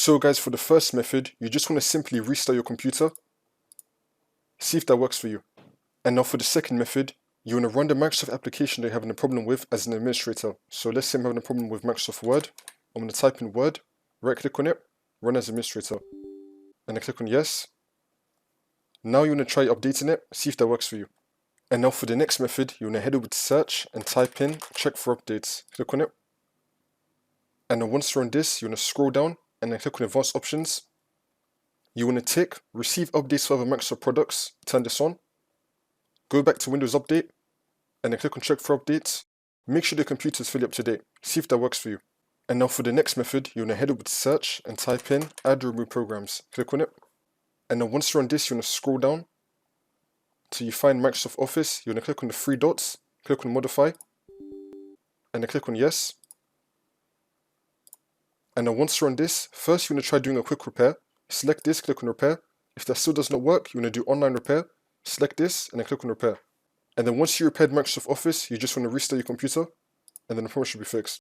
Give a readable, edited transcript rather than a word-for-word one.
So guys, for the first method, you just want to simply restart your computer, see if that works for you. And now for the second method, you want to run the Microsoft application that you're having a problem with as an administrator. So let's say I'm having a problem with Microsoft Word. I'm going to type in Word, right click on it, run as administrator. And I click on yes. Now you want to try updating it, see if that works for you. And now for the next method, you want to head over to search and type in check for updates. Click on it. And then once you're on this, you want to scroll down and then click on advanced options. You want to tick receive updates for other Microsoft products, turn this on. Go back to Windows Update and then click on check for updates. Make sure the computer is fully up to date. See if that works for you. And now for the next method, you want to head over to search and type in add or remove programs. Click on it. And then once you're on this, you want to scroll down till you find Microsoft Office. You want to click on the three dots, click on modify, and then click on yes. And then once you're on this, first you want to try doing a quick repair. Select this, click on repair. If that still does not work, you want to do online repair. Select this and then click on repair. And then once you repaired Microsoft Office, you just want to restart your computer and then the problem should be fixed.